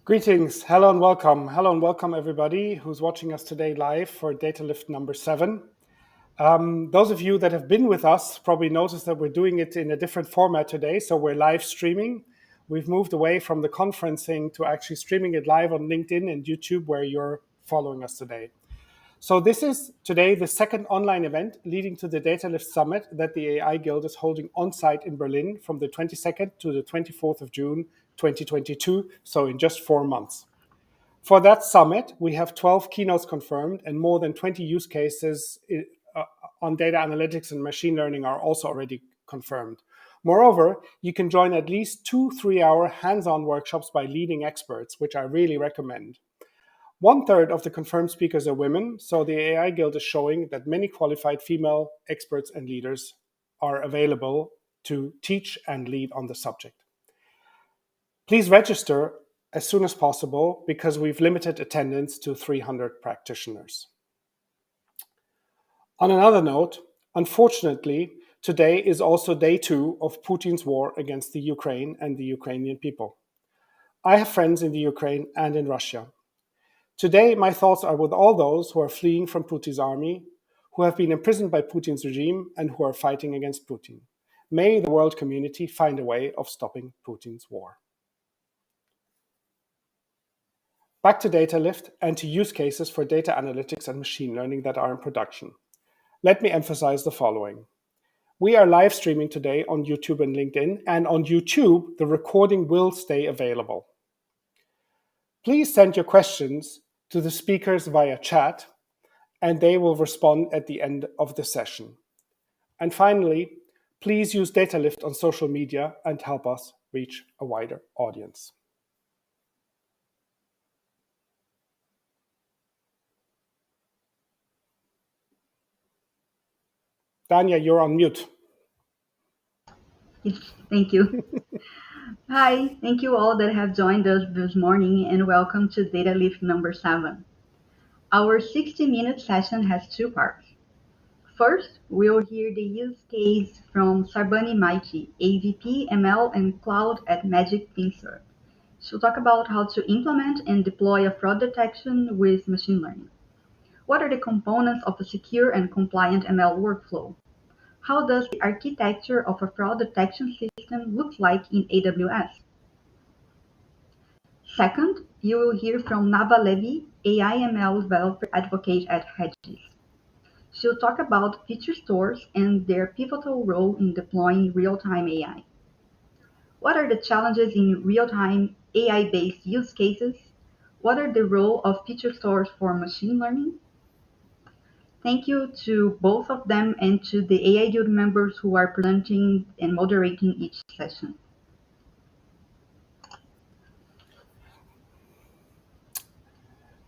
Greetings, hello and welcome. Hello and welcome everybody who's watching us today live for Datalift number 7. Those of you that have been with us probably noticed that we're doing it in a different format today. So we're live streaming. We've moved away from the conferencing to actually streaming it live on LinkedIn and YouTube where you're following us today. So this is today the second online event leading to the Datalift Summit that the AI Guild is holding on-site in Berlin from the 22nd to the 24th of June 2022, so in just 4 months. For that summit, we have 12 keynotes confirmed and more than 20 use cases on data analytics and machine learning are also already confirmed. Moreover, you can join at least 2 3-hour hands-on workshops by leading experts, which I really recommend. 1/3 of the confirmed speakers are women, so the AI Guild is showing that many qualified female experts and leaders are available to teach and lead on the subject. Please register as soon as possible because we've limited attendance to 300 practitioners. On another note, unfortunately, today is also day 2 of Putin's war against the Ukraine and the Ukrainian people. I have friends in the Ukraine and in Russia. Today, my thoughts are with all those who are fleeing from Putin's army, who have been imprisoned by Putin's regime, and who are fighting against Putin. May the world community find a way of stopping Putin's war. Back to Datalift and to use cases for data analytics and machine learning that are in production. Let me emphasize the following. We are live streaming today on YouTube and LinkedIn, and on YouTube, the recording will stay available. Please send your questions to the speakers via chat, and they will respond at the end of the session. And finally, please use Datalift on social media and help us reach a wider audience. Dânia, you're on mute. Yes, thank you. Hi, thank you all that have joined us this morning and welcome to Datalift number 7. Our 60-minute session has 2 parts. First, we'll hear the use case from Sarbani Maiti, AVP, ML, and Cloud at MagicFinServ. She'll talk about how to implement and deploy a fraud detection with machine learning. What are the components of a secure and compliant ML workflow? How does the architecture of a fraud detection system look like in AWS? Second, you will hear from Nava Levy, AIML developer advocate at Redis. She'll talk about FeatureStores and their pivotal role in deploying real-time AI. What are the challenges in real-time AI-based use cases? What are the role of FeatureStores for machine learning? Thank you to both of them and to the AI Guild members who are presenting and moderating each session.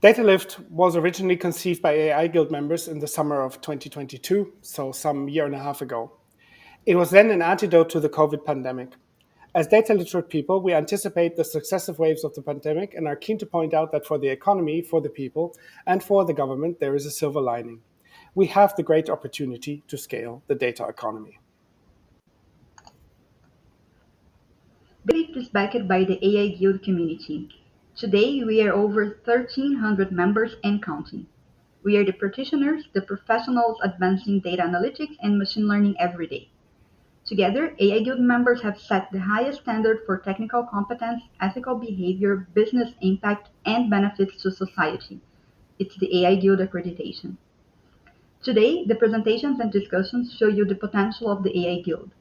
Datalift was originally conceived by AI Guild members in the summer of 2022, so some year and a half ago. It was then an antidote to the COVID pandemic. As data literate people, we anticipate the successive waves of the pandemic and are keen to point out that for the economy, for the people, and for the government, there is a silver lining. We have the great opportunity to scale the data economy. Datalift is backed by the AI Guild community. Today, we are over 1,300 members and counting. We are the practitioners, the professionals advancing data analytics and machine learning every day. Together, AI Guild members have set the highest standard for technical competence, ethical behavior, business impact, and benefits to society. It's the AI Guild accreditation. Today, the presentations and discussions show you the potential of the AI Guild.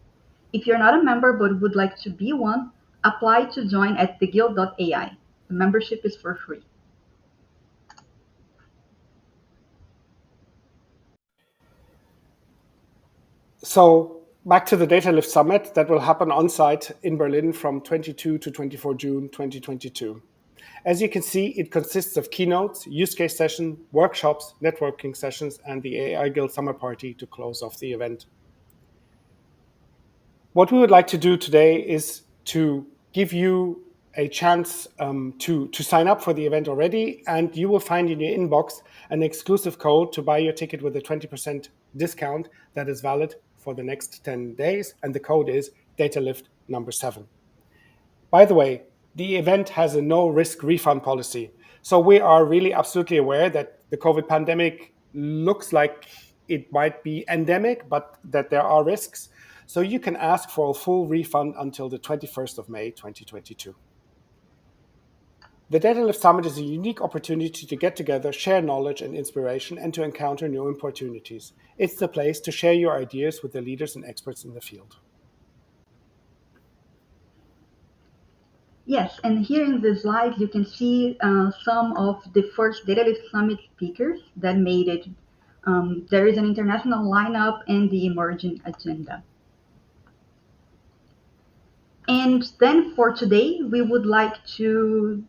If you're not a member but would like to be one, apply to join at theguild.ai. The membership is for free. So back to the Datalift Summit that will happen on-site in Berlin from 22 to 24 June 2022. As you can see, it consists of keynotes, use case sessions, workshops, networking sessions, and the AI Guild Summer Party to close off the event. What we would like to do today is to give you a chance to sign up for the event already, and you will find in your inbox an exclusive code to buy your ticket with a 20% discount that is valid for the next 10 days, and the code is Datalift number 7. By the way, the event has a no risk refund policy. So we are really absolutely aware that the COVID pandemic looks like it might be endemic, but that there are risks. So you can ask for a full refund until the 21st of May, 2022. The Datalift Summit is a unique opportunity to get together, share knowledge and inspiration, and to encounter new opportunities. It's the place to share your ideas with the leaders and experts in the field. Yes, and here in the slide you can see some of the first Datalift Summit speakers that made it. There is an international lineup and the emerging agenda. And then for today, we would like to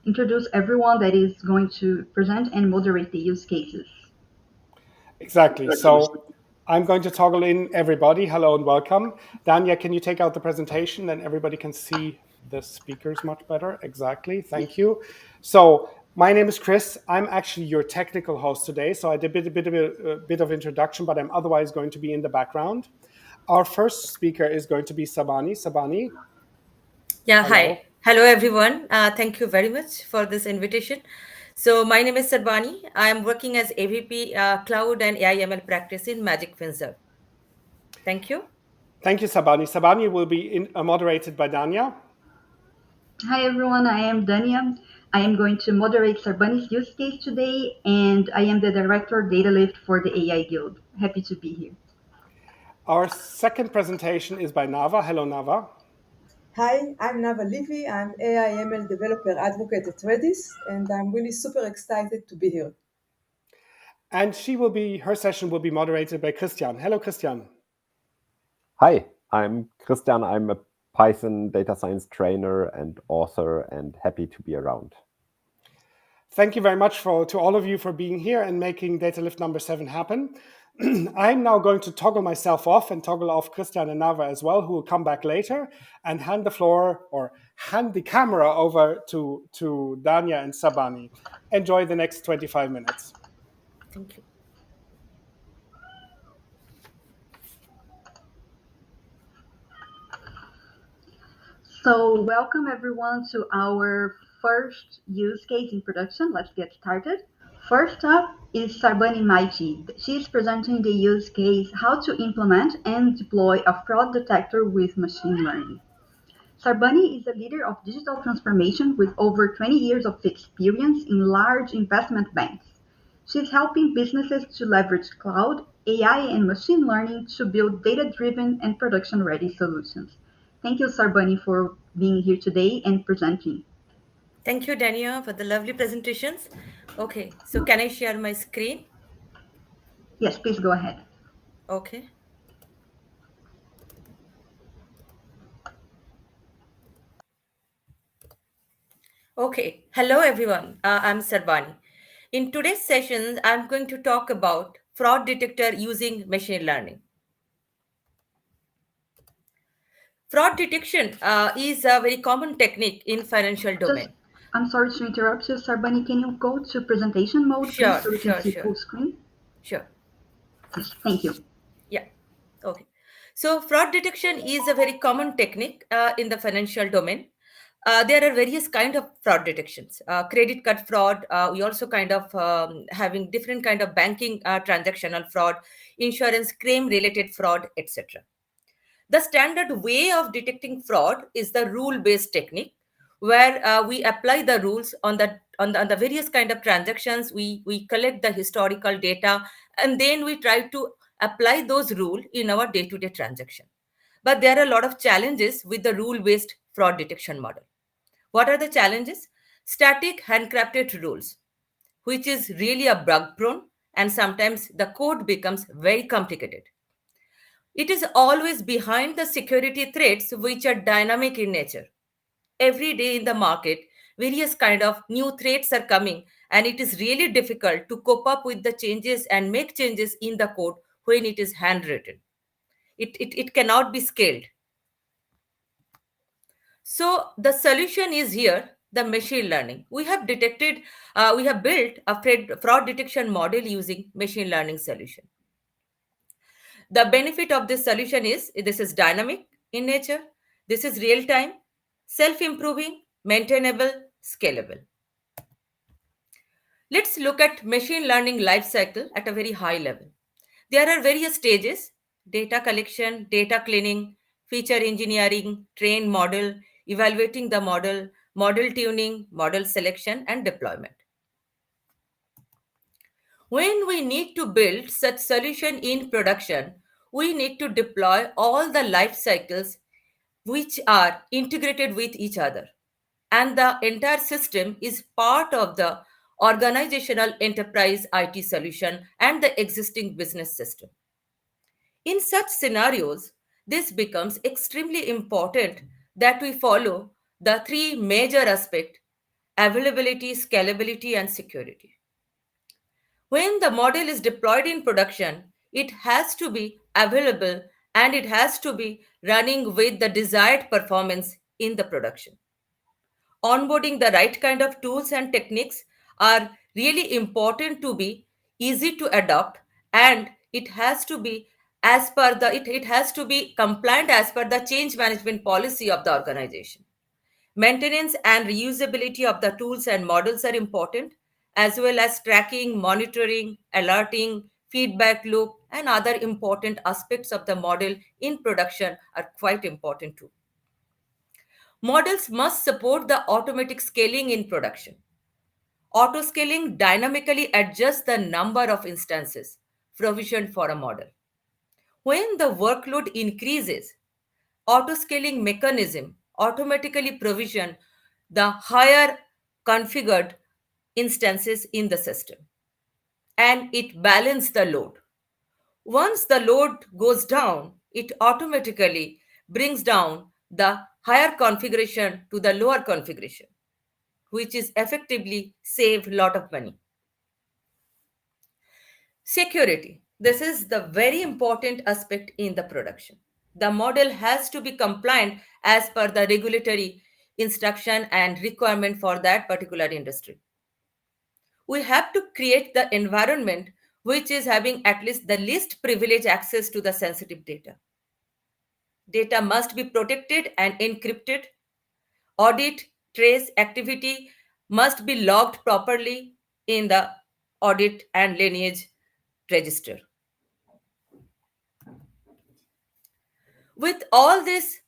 introduce everyone that is going to present and moderate the use cases. Exactly. So I'm going to toggle in everybody. Hello and welcome. Dânia, can you take out the presentation? Then everybody can see the speakers much better. Exactly. Thank you. So my name is Chris. I'm actually your technical host today. So I did a bit of introduction, but I'm otherwise going to be in the background. Our first speaker is going to be Sarbani. Sarbani. Yeah, Hello. hi. Hello, everyone. Thank you very much for this invitation. So my name is Sarbani. I am working as AVP Cloud and AIML practice in MagicFinServ. Thank you. Thank you, Sarbani. Sarbani will be moderated by Dânia. Hi everyone, I am Dânia. I am going to moderate Sarbani's use case today, and I am the Director of Datalift for the AI Guild. Happy to be here. Our second presentation is by Nava. Hello, Nava. Hi, I'm Nava Levy. I'm AIML developer advocate at Redis, and I'm really super excited to be here. And her session will be moderated by Kristian. Hello, Kristian. Hi, I'm Kristian. I'm a Python data science trainer and author, and happy to be around. Thank you very much to all of you for being here and making Datalift number 7 happen. I'm now going to toggle myself off and toggle off Kristian and Nava as well, who will come back later, and hand the camera over to Dânia and Sarbani. Enjoy the next 25 minutes. Thank you. So welcome everyone to our first use case in production. Let's get started. First up is Sarbani Maiti. She is presenting the use case how to implement and deploy a fraud detector with machine learning. Sarbani is a leader of digital transformation with over 20 years of experience in large investment banks. She's helping businesses to leverage cloud, AI, and machine learning to build data-driven and production-ready solutions. Thank you, Sarbani, for being here today and presenting. Thank you, Dânia, for the lovely presentations. Okay, so can I share my screen? Yes, please go ahead. Okay. Okay, hello everyone. I'm Sarbani. In today's session, I'm going to talk about fraud detector using machine learning. Fraud detection is a very common technique in financial domain. I'm sorry to interrupt you, Sarbani. Can you go to presentation mode, please, so we can see full screen? Sure. Yes, thank you. Yeah. Okay. So fraud detection is a very common technique in the financial domain. There are various kind of fraud detections. Credit card fraud. We also kind of having different kind of banking transactional fraud, insurance claim related fraud, etc. The standard way of detecting fraud is the rule-based technique, where we apply the rules on the various kind of transactions. We collect the historical data, and then we try to apply those rules in our day-to-day transaction. But there are a lot of challenges with the rule-based fraud detection model. What are the challenges? Static handcrafted rules, which is really a bug prone, and sometimes the code becomes very complicated. It is always behind the security threats, which are dynamic in nature. Every day in the market, various kind of new threats are coming, and it is really difficult to cope up with the changes and make changes in the code when it is handwritten. It cannot be scaled. So the solution is here, the machine learning. We have built a fraud detection model using machine learning solution. The benefit of this solution is this is dynamic in nature, this is real time, self improving, maintainable, scalable. Let's look at machine learning lifecycle at a very high level. There are various stages: data collection, data cleaning, feature engineering, train model, evaluating the model, model tuning, model selection, and deployment. When we need to build such solution in production, we need to deploy all the life cycles which are integrated with each other. And the entire system is part of the organizational enterprise IT solution and the existing business system. In such scenarios, this becomes extremely important that we follow the three major aspects: availability, scalability, and security. When the model is deployed in production, it has to be available and it has to be running with the desired performance in the production. Onboarding the right kind of tools and techniques are really important to be easy to adopt, and it has to be it has to be compliant as per the change management policy of the organization. Maintenance and reusability of the tools and models are important, as well as tracking, monitoring, alerting, feedback loop, and other important aspects of the model in production are quite important too. Models must support the automatic scaling in production. Auto scaling dynamically adjusts the number of instances provisioned for a model. When the workload increases, auto scaling mechanism automatically provision the higher configured instances in the system, and it balances the load. Once the load goes down, it automatically brings down the higher configuration to the lower configuration, which is effectively save a lot of money. Security. This is the very important aspect in the production. The model has to be compliant as per the regulatory instruction and requirement for that particular industry. We have to create the environment which is having at least the least privilege access to the sensitive data. Data must be protected and encrypted. Audit trace activity must be logged properly in the audit and lineage register. With all these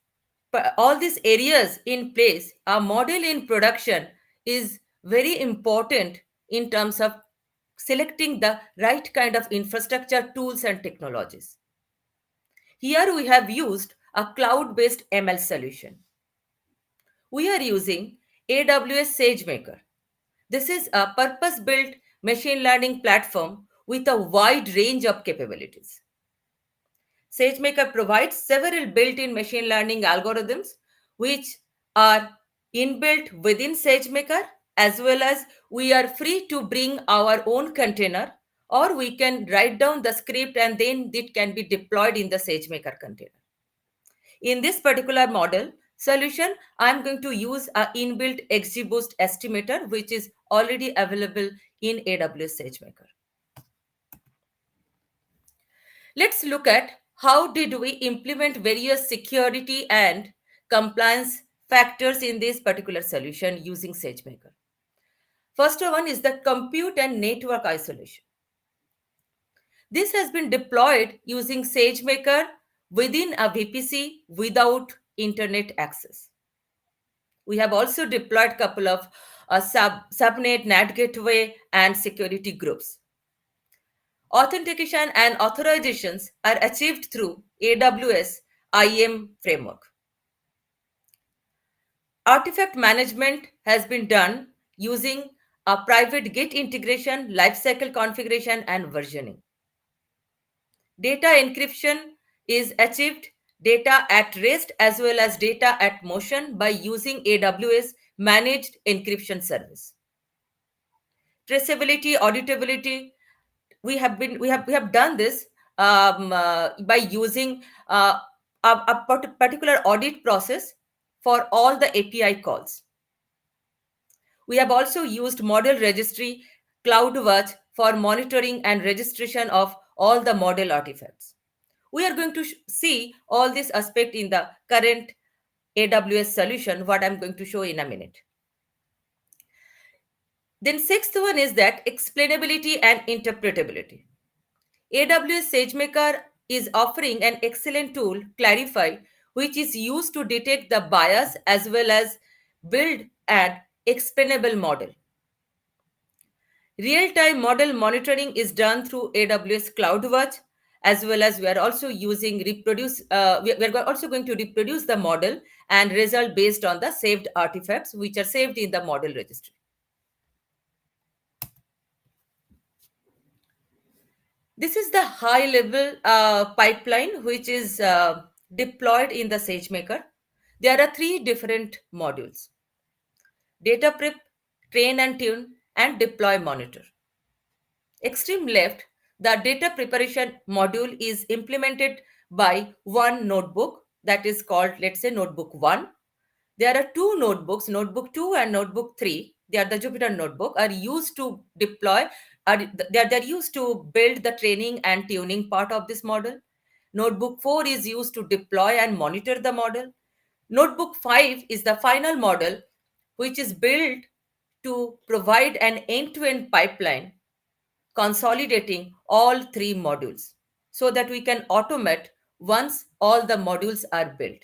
areas in place, a model in production is very important in terms of selecting the right kind of infrastructure, tools, and technologies. Here we have used a cloud-based ML solution. We are using AWS SageMaker. This is a purpose-built machine learning platform with a wide range of capabilities. SageMaker provides several built-in machine learning algorithms which are inbuilt within SageMaker, as well as we are free to bring our own container, or we can write down the script and then it can be deployed in the SageMaker container. In this particular model solution, I'm going to use an inbuilt XGBoost estimator, which is already available in AWS SageMaker. Let's look at how did we implement various security and compliance factors in this particular solution using SageMaker. First one is the compute and network isolation. This has been deployed using SageMaker within a VPC without internet access. We have also deployed a couple of subnet, NAT gateway, and security groups. Authentication and authorizations are achieved through AWS IAM framework. Artifact management has been done using a private Git integration, lifecycle configuration, and versioning. Data encryption is achieved data at rest as well as data at motion by using AWS managed encryption service. Traceability, auditability, we have done this by using a particular audit process for all the API calls. We have also used model registry, CloudWatch for monitoring and registration of all the model artifacts. We are going to see all this aspect in the current AWS solution, what I'm going to show in a minute. Then sixth one is that explainability and interpretability. AWS SageMaker is offering an excellent tool, Clarify, which is used to detect the bias as well as build an explainable model. Real-time model monitoring is done through AWS CloudWatch, as well as we are also using reproduce. We are also going to reproduce the model and result based on the saved artifacts, which are saved in the model registry. This is the high-level pipeline which is deployed in the SageMaker. There are three different modules: data prep, train and tune, and deploy monitor. Extreme left, the data preparation module is implemented by one notebook that is called, let's say, Notebook 1. There are two notebooks, Notebook 2 and Notebook 3. They are the Jupyter Notebook, are used to deploy, they're used to build the training and tuning part of this model. Notebook 4 is used to deploy and monitor the model. Notebook 5 is the final model, which is built to provide an end-to-end pipeline consolidating all three modules so that we can automate once all the modules are built.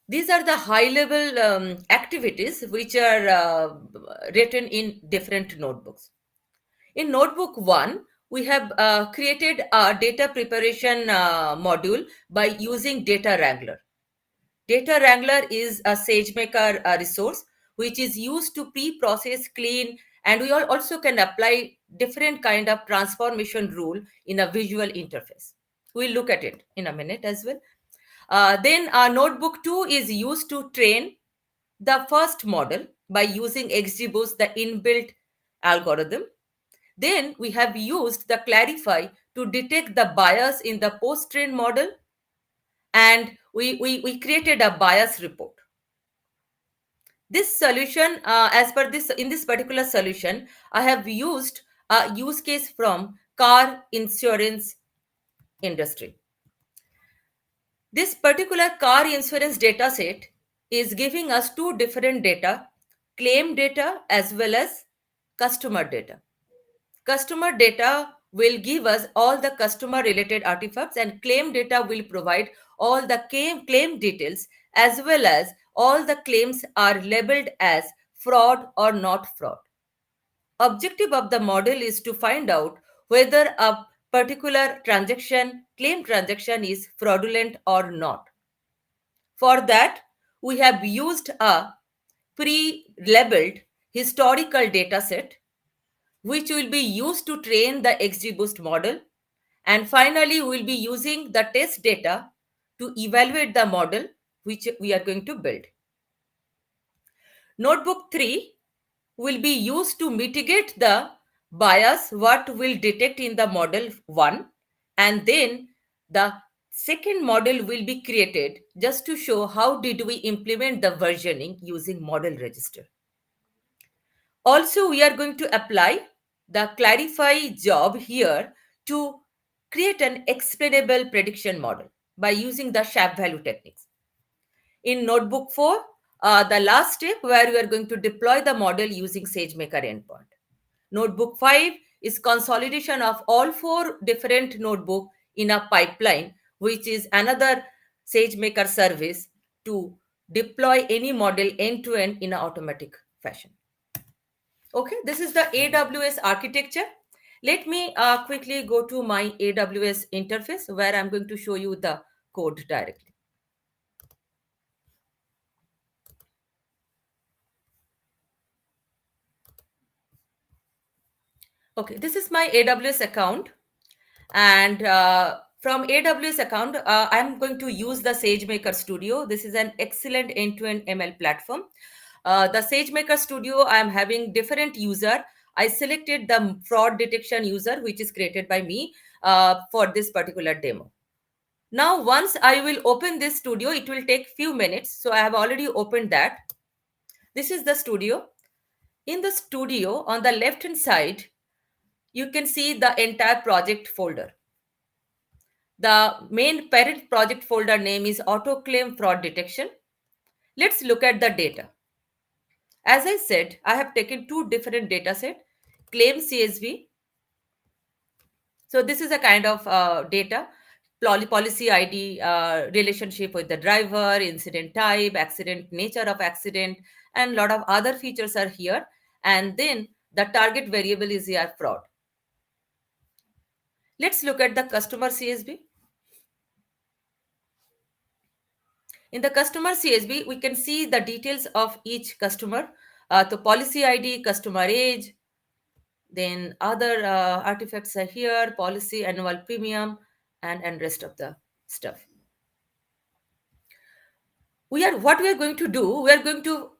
These are the high-level activities which are written in different notebooks. In Notebook 1, we have created a data preparation module by using Data Wrangler. Data Wrangler is a SageMaker resource which is used to pre-process, clean, and we also can apply different kind of transformation rule in a visual interface. We'll look at it in a minute as well. Then Notebook 2 is used to train the first model by using XGBoost, the inbuilt algorithm. Then we have used the Clarify to detect the bias in the post-trained model, and we created a bias report. This solution, in this particular solution, I have used a use case from car insurance industry. This particular car insurance data set is giving us two different data, claim data as well as customer data. Customer data will give us all the customer related artifacts, and claim data will provide all the claim details, as well as all the claims are labeled as fraud or not fraud. Objective of the model is to find out whether a particular claim transaction is fraudulent or not. For that, we have used a pre-labeled historical data set which will be used to train the XGBoost model. And finally, we'll be using the test data to evaluate the model which we are going to build. Notebook 3 will be used to mitigate the bias what will detect in the model 1, and then the second model will be created just to show how did we implement the versioning using model register. Also, we are going to apply the Clarify job here to create an explainable prediction model by using the Shape value techniques. In Notebook 4, the last step where we are going to deploy the model using SageMaker Endpoint. Notebook 5 is consolidation of all four different notebooks in a pipeline, which is another SageMaker service to deploy any model end-to-end in an automatic fashion. Okay, this is the AWS architecture. Let me quickly go to my AWS interface where I'm going to show you the code directly. Okay, this is my AWS account, and from AWS account, I'm going to use the SageMaker Studio. This is an excellent end-to-end ML platform. The SageMaker Studio, I'm having different user. I selected the fraud detection user, which is created by me for this particular demo. Now, once I will open this studio, it will take few minutes. So I have already opened that. This is the studio. In the studio, on the left-hand side, you can see the entire project folder. The main parent project folder name is Autoclaim Fraud Detection. Let's look at the data. As I said, I have taken two different data set, claim CSV. So this is a kind of data, policy ID, relationship with the driver, incident type, accident, nature of accident, and a lot of other features are here. And then the target variable is here fraud. Let's look at the customer CSV. In the customer CSV, we can see the details of each customer, the policy ID, customer age, then other artifacts are here, policy, annual premium, and rest of the stuff. What we are going to do, we are going to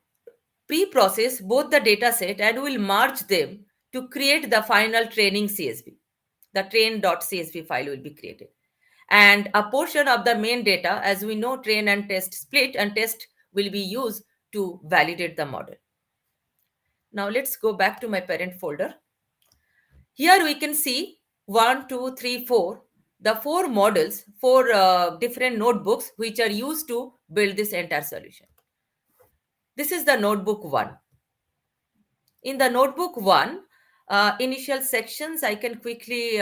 pre-process both the data set and we'll merge them to create the final training CSV. The train.csv file will be created. And a portion of the main data, as we know, train and test split, and test will be used to validate the model. Now let's go back to my parent folder. Here we can see 1, 2, 3, 4, the four models, four different notebooks which are used to build this entire solution. This is the notebook 1. In the notebook 1, initial sections, I can quickly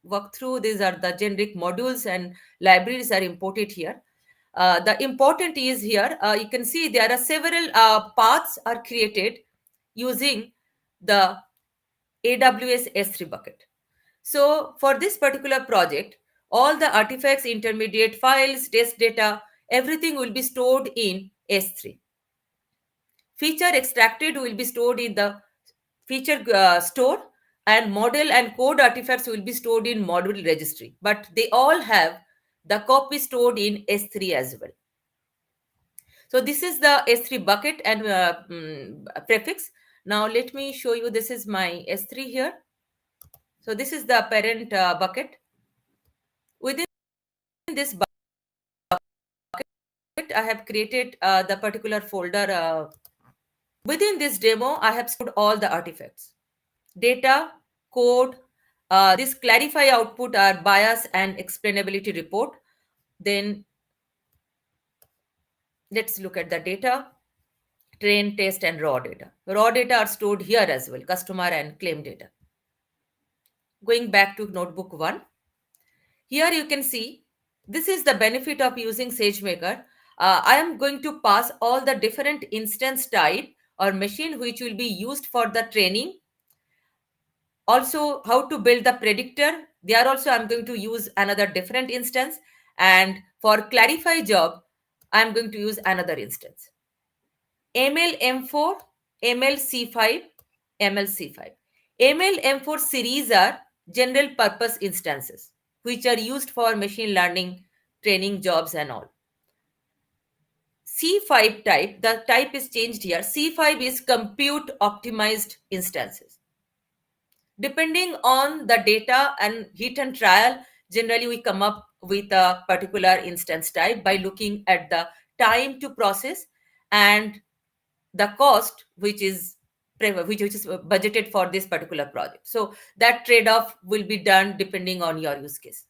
walk through. These are the generic modules and libraries are imported here. The important is here, you can see there are several paths are created using the AWS S3 bucket. So for this particular project, all the artifacts, intermediate files, test data, everything will be stored in S3. Feature extracted will be stored in the feature store, and model and code artifacts will be stored in module registry. But they all have the copy stored in S3 as well. So this is the S3 bucket and prefix. Now let me show you, this is my S3 here. So this is the parent bucket. Within this bucket, I have created the particular folder. Within this demo, I have stored all the artifacts. Data, code, this clarify output are bias and explainability report. Then let's look at the data, train, test, and raw data. Raw data are stored here as well, customer and claim data. Going back to notebook 1. Here you can see, this is the benefit of using SageMaker. I am going to pass all the different instance type or machine which will be used for the training. Also, how to build the predictor. There also I'm going to use another different instance. And for clarify job, I'm going to use another instance. ML M4, ML C5, ML C5. ML M4 series are general purpose instances, which are used for machine learning, training jobs and all. C5 type, the type is changed here. C5 is compute optimized instances. Depending on the data and hit and trial, generally we come up with a particular instance type by looking at the time to process and the cost which is budgeted for this particular project. So that trade-off will be done depending on your use case.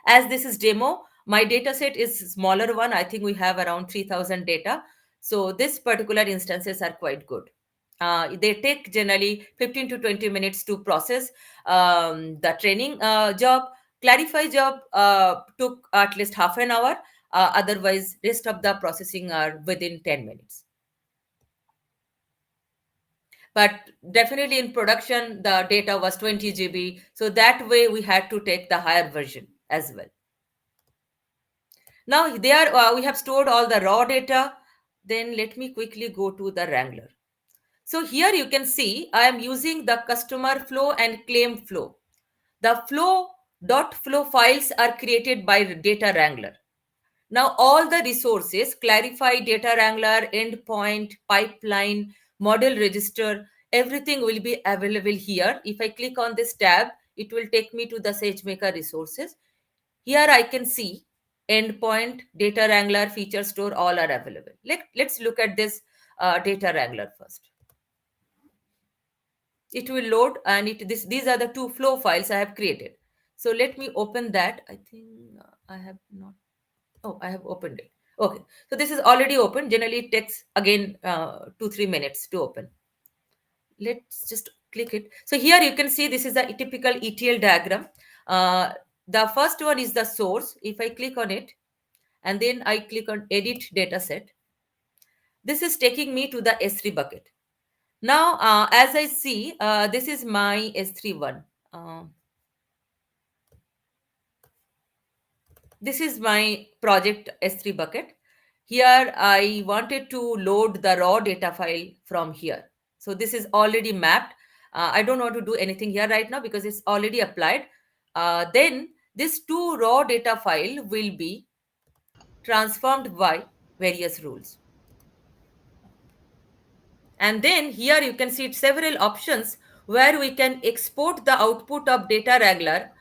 As this is demo, my data set is smaller one. I think we have around 3000 data. So this particular instances are quite good. They take generally 15 to 20 minutes to process. The training job, clarify job took at least half an hour. Otherwise, rest of the processing are within 10 minutes. But definitely in production, the data was 20 GB. So that way we had to take the higher version as well. Now there we have stored all the raw data. Then let me quickly go to the Wrangler. So here you can see I am using the customer flow and claim flow. The flow.flow files are created by Data Wrangler. Now all the resources, clarify, Data Wrangler, endpoint, pipeline, model register, everything will be available here. If I click on this tab, it will take me to the SageMaker resources. Here I can see endpoint, Data Wrangler, FeatureStore, all are available. Let's look at this Data Wrangler first. It will load and these are the two flow files I have created. So let me open that. I think I have not. Oh, I have opened it. Okay, so this is already open. Generally, it takes again 2-3 minutes to open. Let's just click it. So here you can see this is a typical ETL diagram. The first one is the source. If I click on it and then I click on edit dataset, this is taking me to the S3 bucket. Now, as I see, this is my S3 one. This is my project S3 bucket. Here, I wanted to load the raw data file from here. So this is already mapped. I don't want to do anything here right now because it's already applied. Then this two raw data file will be transformed by various rules. And then here you can see several options where we can export the output of data Wrangler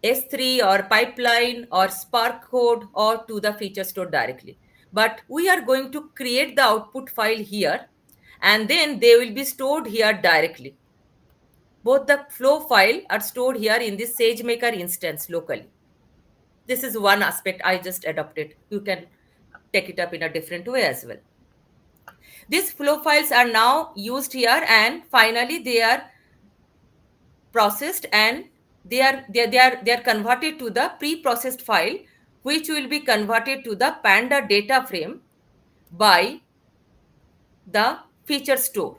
S3 or pipeline or Spark code or to the FeatureStore directly. But we are going to create the output file here and then they will be stored here directly. Both the flow file are stored here in this SageMaker instance locally. This is one aspect I just adopted. You can take it up in a different way as well. These flow files are now used here and finally they are processed and they are converted to the pre-processed file, which will be converted to the Panda data frame by the FeatureStore.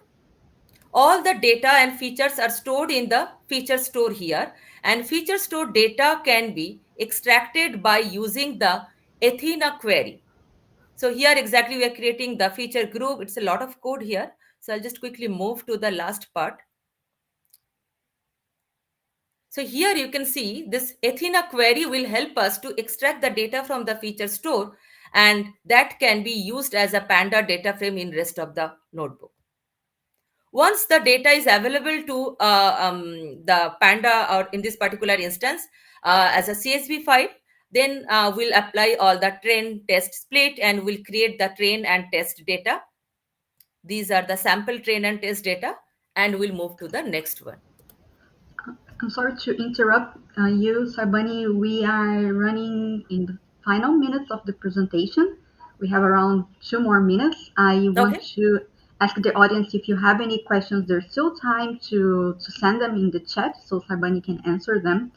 All the data and features are stored in the FeatureStore here, and FeatureStore data can be extracted by using the Athena query. So here exactly we are creating the feature group. It's a lot of code here. So I'll just quickly move to the last part. So here you can see this Athena query will help us to extract the data from the FeatureStore, and that can be used as a Panda data frame in rest of the notebook. Once the data is available to the Panda or in this particular instance as a CSV file, then we'll apply all the train test split and we'll create the train and test data. These are the sample train and test data, and we'll move to the next one. I'm sorry to interrupt you, Sarbani. We are running in the final minutes of the presentation. We have around 2 more minutes. I want to ask the audience if you have any questions. There's still time to send them in the chat so Sarbani can answer them.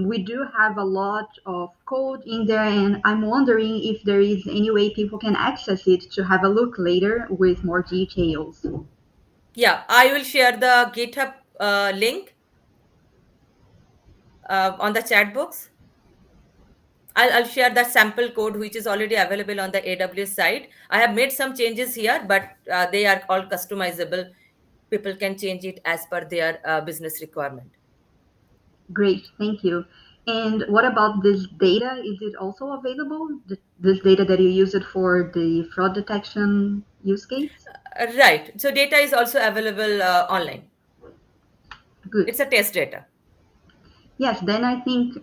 We do have a lot of code in there, and I'm wondering if there is any way people can access it to have a look later with more details. Yeah, I will share the GitHub link on the chat box. I'll share that sample code which is already available on the AWS side. I have made some changes here, but they are all customizable. People can change it as per their business requirement. Great, thank you. And what about this data? Is it also available? This data that you use it for the fraud detection use case? Right. So data is also available online. Good. It's a test data. Yes, then I think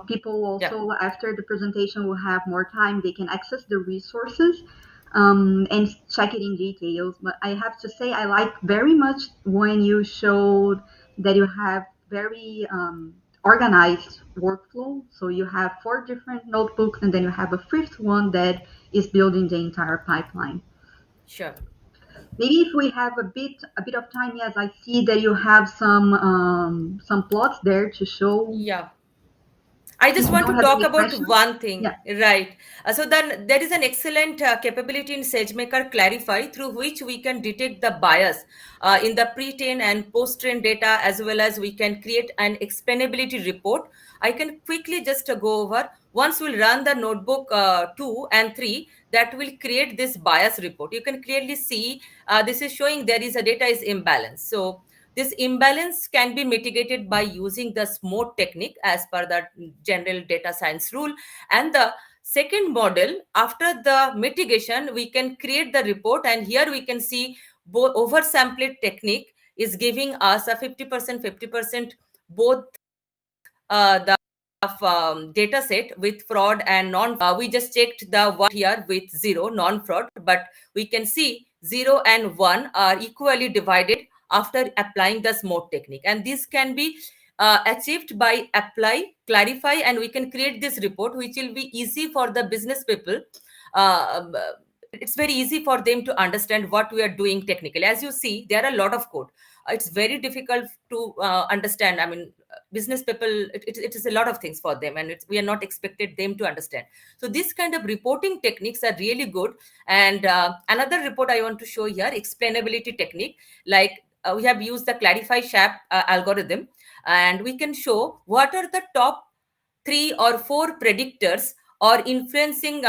people also, after the presentation, will have more time. They can access the resources and check it in details. But I have to say, I like very much when you showed that you have very organized workflow. So you have 4 different notebooks, and then you have a 5th one that is building the entire pipeline. Sure. Maybe if we have a bit of time, yes, I see that you have some plots there to show. Yeah. I just want to talk about one thing, right? So then there is an excellent capability in SageMaker Clarify through which we can detect the bias in the pre-train and post-train data, as well as we can create an explainability report. I can quickly just go over. Once we'll run the notebook 2 and 3, that will create this bias report. You can clearly see this is showing there is a data is imbalance. So this imbalance can be mitigated by using the SMOTE technique as per the general data science rule. And the second model, after the mitigation, we can create the report. And here we can see oversampled technique is giving us a 50%, both the data set with fraud and non. We just checked the one here with 0, non-fraud, but we can see 0 and 1 are equally divided after applying the SMOTE technique. And this can be achieved by apply, clarify, and we can create this report, which will be easy for the business people it's very easy for them to understand what we are doing technically. As you see, there are a lot of code. It's very difficult to understand. I mean, business people, it is a lot of things for them, and we are not expected them to understand. So this kind of reporting techniques are really good. And another report I want to show here, explainability technique. Like we have used the clarify SHAP algorithm, and we can show what are the top 3 or 4 predictors or influencing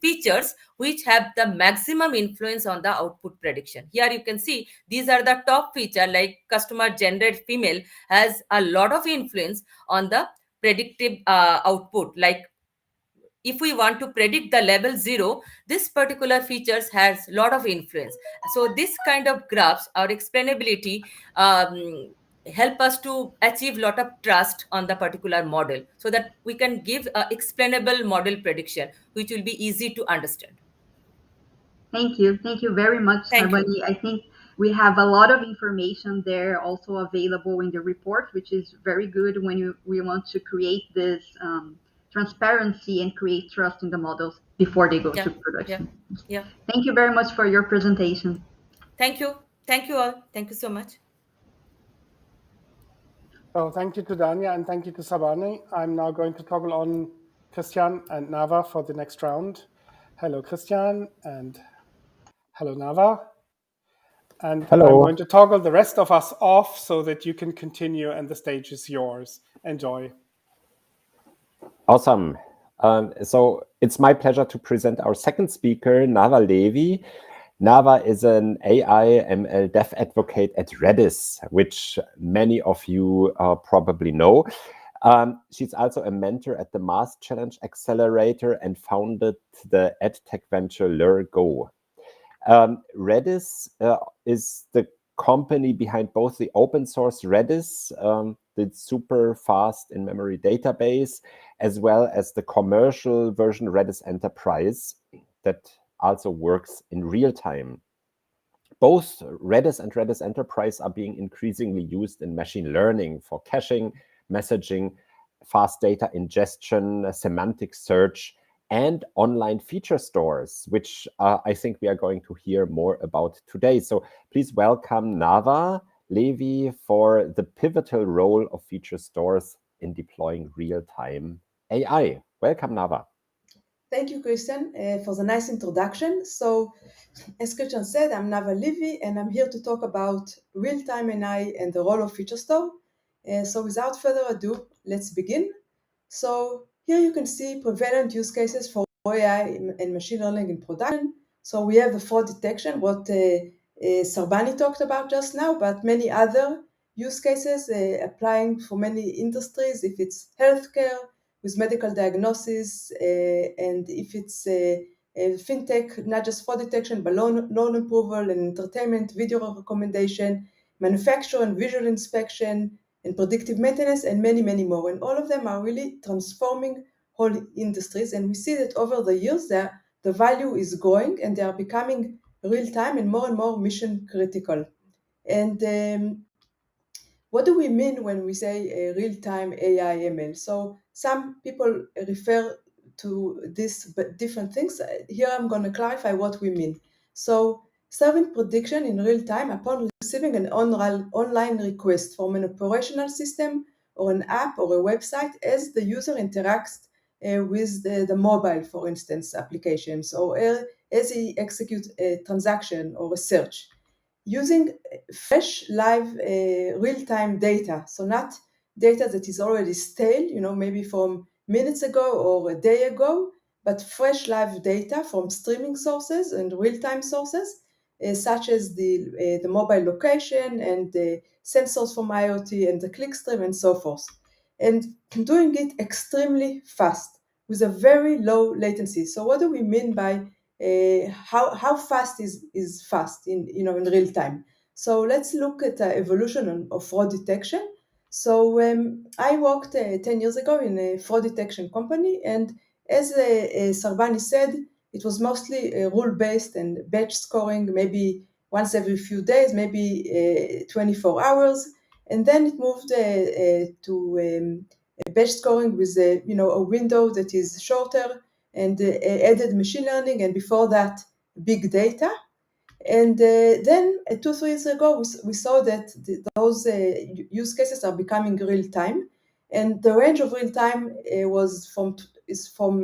features which have the maximum influence on the output prediction. Here you can see these are the top feature, like customer gendered female has a lot of influence on the predictive output. Like if we want to predict the level 0, this particular features has a lot of influence. So this kind of graphs or explainability help us to achieve a lot of trust on the particular model, so that we can give a explainable model prediction which will be easy to understand. Thank you. Thank you very much, Thank you. Sarbani. I think we have a lot of information there also available in the report, which is very good when we want to create this transparency and create trust in the models before they go to production. Yeah. Thank you very much for your presentation. Thank you all. Thank you so much. So thank you to Dânia and thank you to Sarbani. I'm now going to toggle on Kristian and Nava for the next round. Hello, Kristian, and hello, Nava. And Hello. I'm going to toggle the rest of us off so that you can continue and the stage is yours. Enjoy. Awesome. So it's my pleasure to present our second speaker, Nava Levy. Nava is an AI ML dev advocate at Redis, which many of you probably know. She's also a mentor at the Mars Challenge Accelerator and founded the edtech venture LearGo. Redis is the company behind both the open source Redis, the super fast in-memory database, as well as the commercial version Redis Enterprise that also works in real time. Both Redis and Redis Enterprise are being increasingly used in machine learning for caching, messaging, fast data ingestion, semantic search, and online feature stores, which I think we are going to hear more about today. So please welcome Nava Levy for the pivotal role of feature stores in deploying real-time AI. Welcome, Nava. Thank you, Kristian, for the nice introduction. So, as Kristian said, I'm Nava Levy, and I'm here to talk about real-time AI and the role of FeatureStore. So, without further ado, let's begin. So, here you can see prevalent use cases for AI and machine learning in production. So, we have the fraud detection, what Sarbani talked about just now, but many other use cases applying for many industries, if it's healthcare, with medical diagnosis, and if it's fintech, not just fraud detection, but loan approval and entertainment, video recommendation, manufacture and visual inspection, and predictive maintenance, and many, many more. And all of them are really transforming whole industries. And we see that over the years, the value is growing and they are becoming real-time and more mission critical. And what do we mean when we say real-time AI ML? So some people refer to these different things. Here I'm going to clarify what we mean. So serving prediction in real time upon receiving an online request from an operational system or an app or a website as the user interacts with the mobile, for instance, applications, or as he executes a transaction or a search. Using fresh, live, real-time data, so not data that is already stale, maybe from minutes ago or a day ago, but fresh, live data from streaming sources and real-time sources, such as the mobile location and the sensors from IoT and the clickstream and so forth. And doing it extremely fast with a very low latency. So what do we mean by how fast is fast in real time? So let's look at the evolution of fraud detection. So I worked 10 years ago in a fraud detection company, and as Sarbani said, it was mostly rule-based and batch scoring, maybe once every few days, maybe 24 hours, and then it moved to batch scoring with a window that is shorter, and added machine learning, and before that, big data. And then 2-3 years ago, we saw that those use cases are becoming real time, and the range of real time is from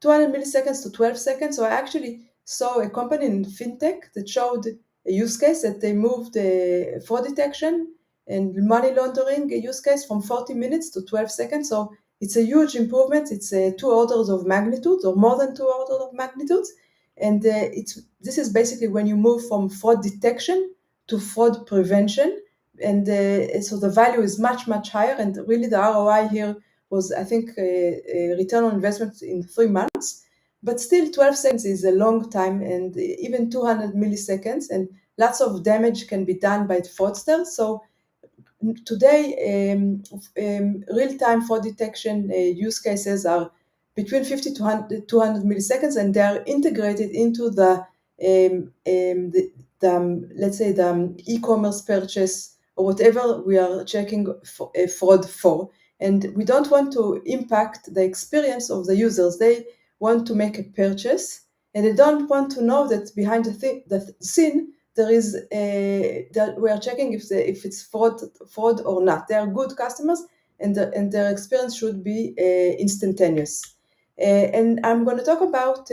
200 milliseconds to 12 seconds. So I actually saw a company in fintech that showed a use case that they moved fraud detection and money laundering use case from 40 minutes to 12 seconds. So it's a huge improvement. It's 2 orders of magnitude, or more than 2 orders of magnitude. And this is basically when you move from fraud detection to fraud prevention. And so the value is much, much higher. And really the ROI here was, I think, a return on investment in 3 months. But still 12 seconds is a long time, and even 200 milliseconds, and lots of damage can be done by fraudsters. So today, real-time fraud detection use cases are between 50 to 200 milliseconds, and they are integrated into let's say the e-commerce purchase or whatever we are checking for, fraud for. And we don't want to impact the experience of the users. They want to make a purchase, and they don't want to know that behind the scene there is that we are checking if it's fraud or not. They are good customers, and their experience should be instantaneous. And I'm going to talk about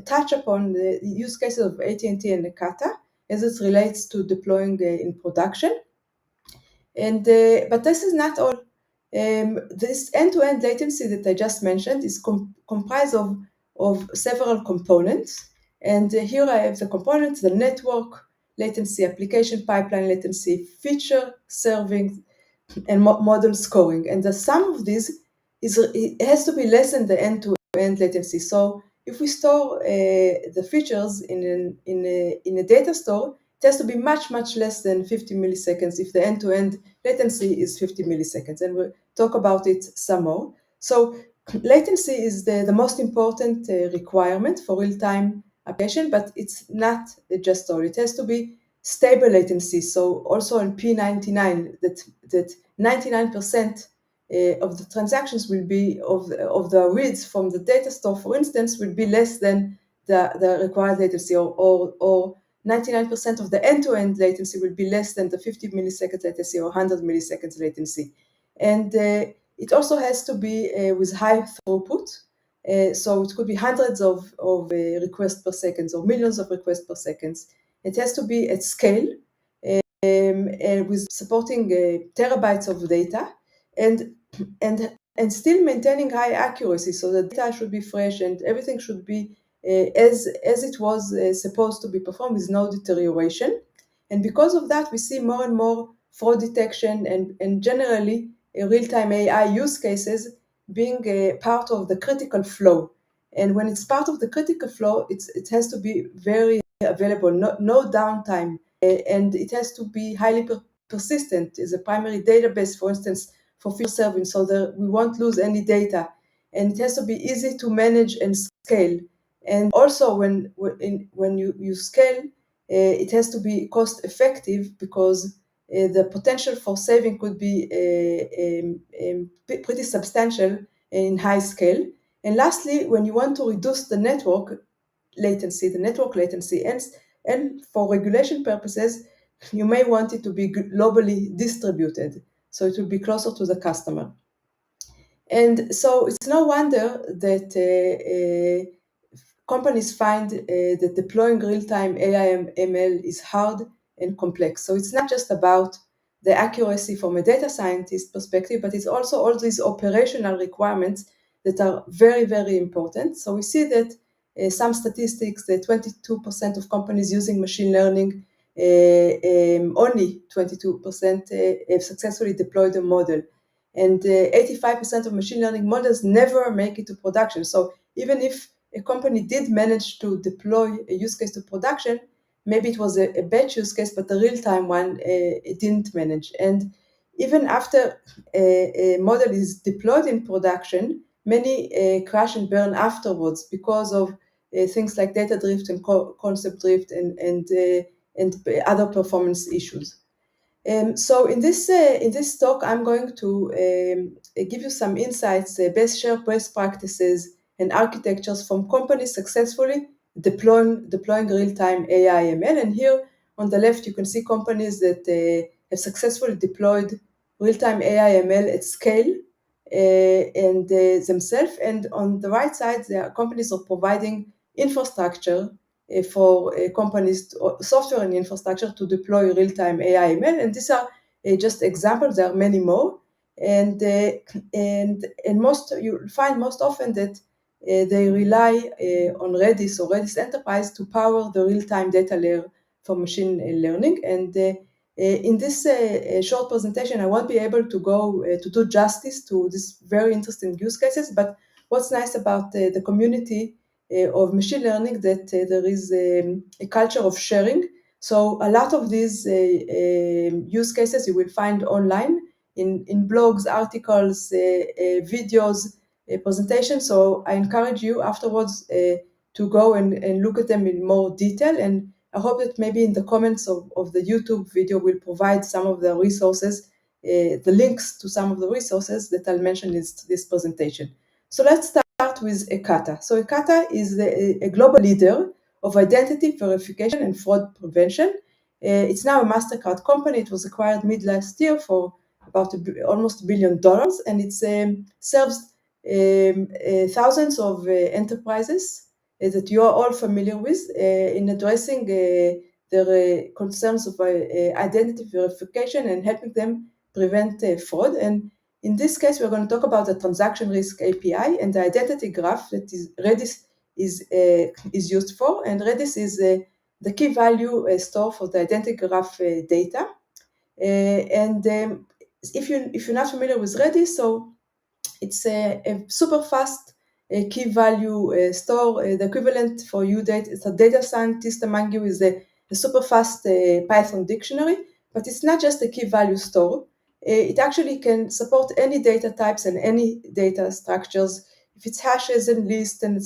touch upon the use cases of AT&T and Ekata as it relates to deploying in production. And but this is not all. This end-to-end latency that I just mentioned is comprised of several components. And here I have the components: the network latency, application pipeline latency, feature serving, and model scoring. And the sum of these it has to be less than the end-to-end latency. So if we store the features in a data store, it has to be much, much less than 50 milliseconds if the end-to-end latency is 50 milliseconds. And we'll talk about it some more. So latency is the most important requirement for real-time application, but it's not just all. It has to be stable latency. So also on P99, that 99% of the transactions will be of the reads from the data store, for instance, will be less than the required latency, or 99% of the end-to-end latency will be less than the 50 milliseconds latency or 100 milliseconds latency. And it also has to be with high throughput. So it could be hundreds of requests per second or millions of requests per second. It has to be at scale, with supporting terabytes of data, and still maintaining high accuracy. So the data should be fresh and everything should be as it was supposed to be performed, with no deterioration. And because of that, we see more and more fraud detection and generally real-time AI use cases being part of the critical flow. And when it's part of the critical flow, it has to be very available, no downtime, and it has to be highly persistent as a primary database, for instance, for FeatureStore, so that we won't lose any data. And it has to be easy to manage and scale. And also when you scale, it has to be cost effective, because the potential for saving could be pretty substantial in high scale. And lastly, when you want to reduce the network latency, and for regulation purposes, you may want it to be globally distributed, so it will be closer to the customer. And so it's no wonder that companies find that deploying real-time AIML is hard and complex. So it's not just about the accuracy from a data scientist perspective, but it's also all these operational requirements that are very, very important. So we see that some statistics, that 22% of companies using machine learning, only 22% have successfully deployed a model. And 85% of machine learning models never make it to production. So even if a company did manage to deploy a use case to production, maybe it was a batch use case, but the real-time one, it didn't manage. And even after a model is deployed in production, many crash and burn afterwards because of things like data drift and concept drift and other performance issues. So in this talk, I'm going to give you some insights, share best practices, and architectures from companies successfully deploying real-time AI/ML. And here on the left, you can see companies that have successfully deployed real-time AI/ML at scale and themselves. And on the right side, there are companies are providing infrastructure for companies, software and infrastructure to deploy real-time AI/ML. And these are just examples. There are many more. And most you find most often that they rely on Redis or Redis Enterprise to power the real-time data layer for machine learning. And in this short presentation, I won't be able to go to do justice to these very interesting use cases. But what's nice about the community of machine learning that there is a culture of sharing. So a lot of these use cases you will find online in blogs, articles, videos, presentations. So I encourage you afterwards to go and look at them in more detail. And I hope that maybe in the comments of the YouTube video we'll provide some of the resources, the links to some of the resources that I'll mention in this presentation. So let's start with Ekata. So Ekata is a global leader of identity verification and fraud prevention. It's now a MasterCard company. It was acquired mid last year for about almost $1 billion, and it serves thousands of enterprises that you are all familiar with in addressing their concerns of identity verification and helping them prevent fraud. And in this case, we're going to talk about the transaction risk API and the identity graph that Redis is used for. And Redis is the key value store for the identity graph data. If you're not familiar with Redis, so it's a super fast key value store. The equivalent for you, a data scientist among you, is a super fast Python dictionary, but it's not just a key value store. It actually can support any data types and any data structures. If it's hashes and lists and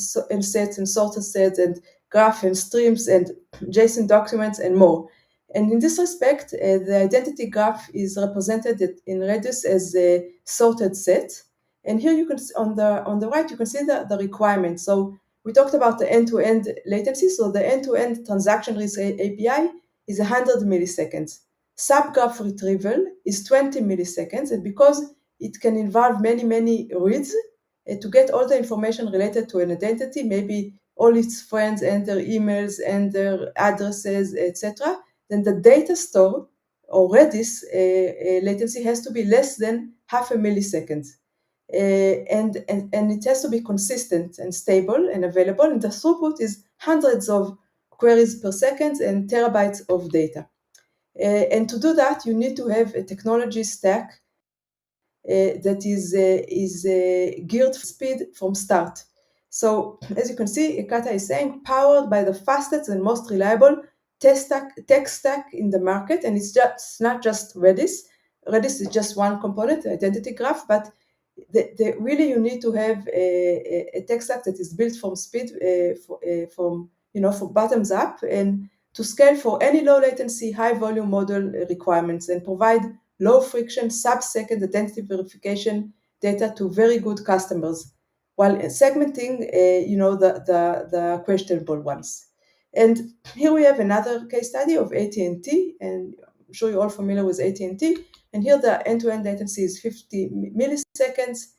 sets and sorted sets and graph and streams and JSON documents and more. And in this respect, the identity graph is represented in Redis as a sorted set. And here you can on the right you can see the requirements. So we talked about the end-to-end latency. So the end-to-end transaction risk API is 100 milliseconds. Subgraph retrieval is 20 milliseconds, and because it can involve many reads to get all the information related to an identity, maybe all its friends and their emails and their addresses, etc., then the data store or Redis latency has to be less than half a millisecond. And it has to be consistent and stable and available, and the throughput is hundreds of queries per second and terabytes of data. And to do that, you need to have a technology stack that is geared for speed from start. So as you can see, Ekata is saying powered by the fastest and most reliable tech stack in the market, and it's not just Redis. Redis is just one component, the identity graph, but really you need to have a tech stack that is built from speed, from bottoms up, and to scale for any low latency, high volume model requirements, and provide low friction, sub-second identity verification data to very good customers, while segmenting, the questionable ones. And here we have another case study of AT&T, and I'm sure you're all familiar with AT&T. And here the end-to-end latency is 50 milliseconds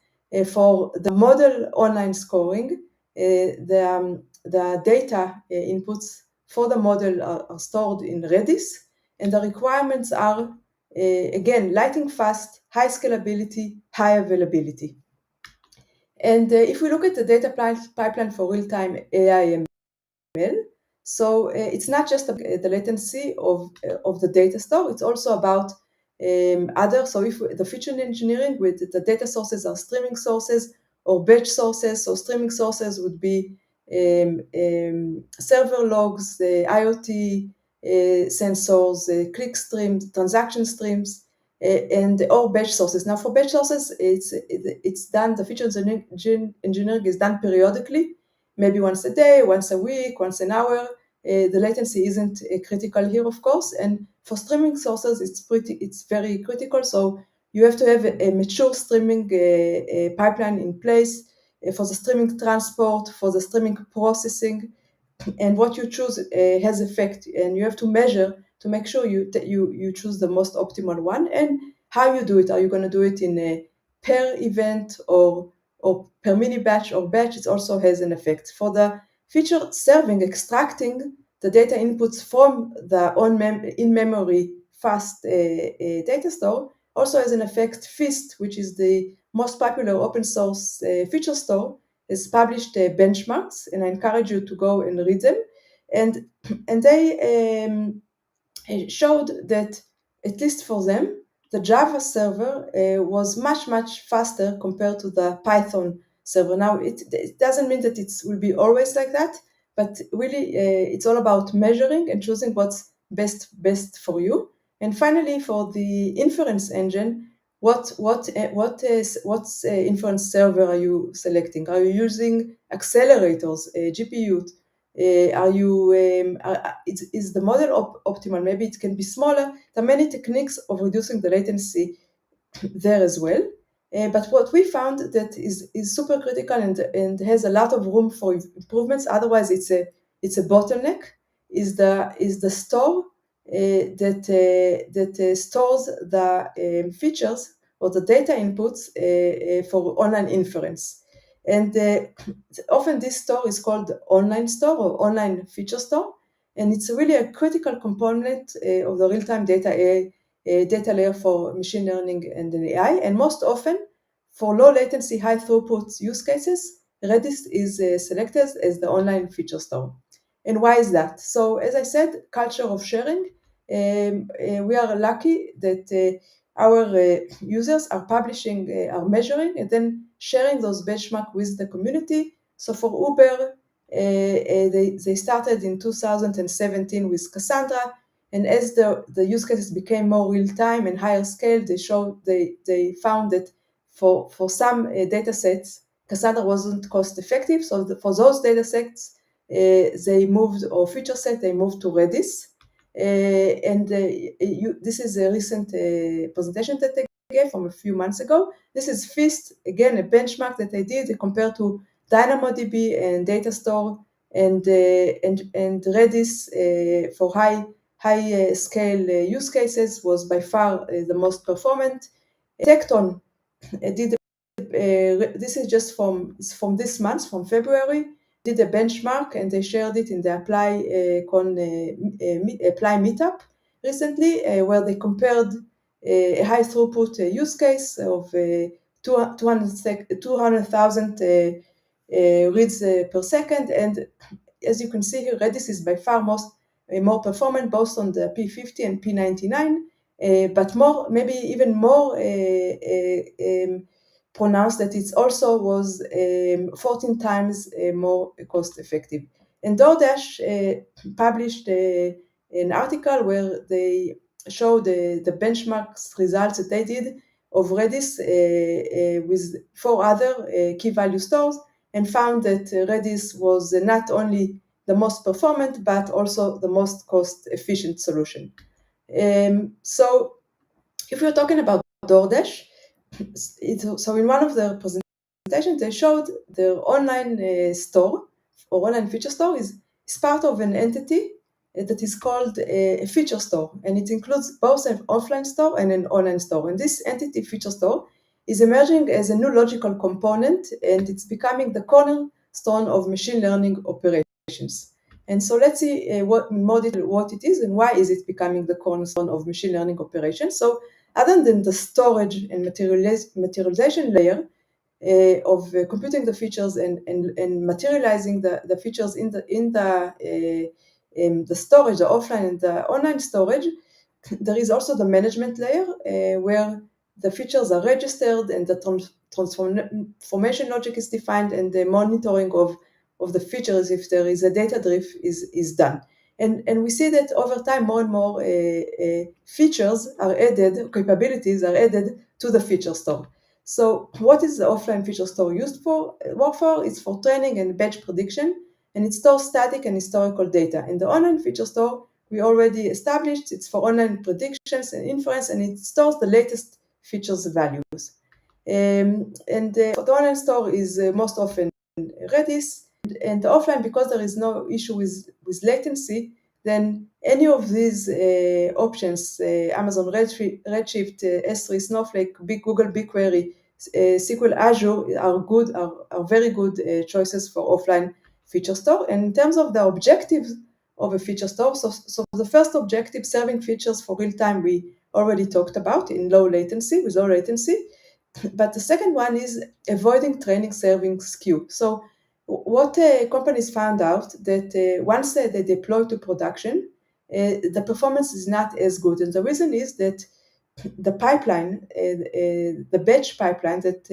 for the model online scoring. The data inputs for the model are stored in Redis, and the requirements are, again, lightning fast, high scalability, high availability. And if we look at the data pipeline for real-time AI/ML, so it's not just the latency of the data store, it's also about other. So if the feature engineering with the data sources are streaming sources or batch sources, so streaming sources would be server logs, IoT sensors, click streams, transaction streams, and or batch sources. Now for batch sources, it's done, the feature engineering is done periodically, maybe once a day, once a week, once an hour. The latency isn't critical here, of course, and for streaming sources, it's very critical. So you have to have a mature streaming pipeline in place for the streaming transport, for the streaming processing, and what you choose has effect, and you have to measure to make sure you choose the most optimal one. And how you do it, are you going to do it in a per event or per mini batch or batch? It also has an effect. For the feature serving, extracting the data inputs from the in-memory fast data store also has an effect. Feast, which is the most popular open source feature store, has published benchmarks, and I encourage you to go and read them. And they showed that, at least for them, the Java server was much faster compared to the Python server. Now, it doesn't mean that it will be always like that, but really it's all about measuring and choosing what's best for you. And finally, for the inference engine, what inference server are you selecting? Are you using accelerators, GPU? Is the model optimal? Maybe it can be smaller. There are many techniques of reducing the latency there as well. But what we found that is super critical and has a lot of room for improvements, otherwise it's a bottleneck, is the store that stores the features or the data inputs for online inference. And often this store is called online store or online feature store, and it's really a critical component of the real-time data layer for machine learning and AI. And most often, for low latency, high throughput use cases, Redis is selected as the online feature store. And why is that? So, as I said, culture of sharing. We are lucky that our users are publishing, are measuring, and then sharing those benchmarks with the community. So for Uber, they started in 2017 with Cassandra, and as the use cases became more real time and higher scale, they found that for some data sets, Cassandra wasn't cost effective. So for those data sets, they moved, or feature set, they moved to Redis. This is a recent presentation that they gave from a few months ago. This is Feast, again, a benchmark that I did compared to DynamoDB and Datastore and Redis for high scale use cases was by far the most performant. Tekton did this is just from this month, from February, did a benchmark, and they shared it in the Apply meetup recently, where they compared a high throughput use case of 200,000 reads per second. And as you can see here, Redis is by far more performant, both on the P50 and P99, but maybe even more pronounced that it also was 14 times more cost effective. And DoorDash published an article where they showed the benchmarks results that they did of Redis with 4 other key value stores, and found that Redis was not only the most performant, but also the most cost efficient solution. So if we're talking about DoorDash, so in one of their presentations, they showed their online store or online feature store is part of an entity that is called a feature store, and it includes both an offline store and an online store. And this entity, feature store, is emerging as a new logical component, and it's becoming the cornerstone of machine learning operations. And so let's see what it is and why is it becoming the cornerstone of machine learning operations. So other than the storage and materialization layer of computing the features and materializing the features in the storage, the offline and the online storage, there is also the management layer where the features are registered and the transformation logic is defined, and the monitoring of the features, if there is a data drift, is done. And we see that over time, more and more features are added, capabilities are added to the feature store. So what is the offline feature store used for? It's for training and batch prediction, and it stores static and historical data. In the online feature store, we already established it's for online predictions and inference, and it stores the latest features values. And for the online store is most often Redis, and the offline, because there is no issue with latency, then any of these options, Amazon Redshift, S3, Snowflake, Google BigQuery, SQL Azure are very good choices for offline feature store. And in terms of the objectives of a feature store, so the first objective, serving features for real time, we already talked about with low latency. But the second one is avoiding training serving skew. So what companies found out that once they deploy to production, the performance is not as good. And the reason is that the pipeline, the batch pipeline that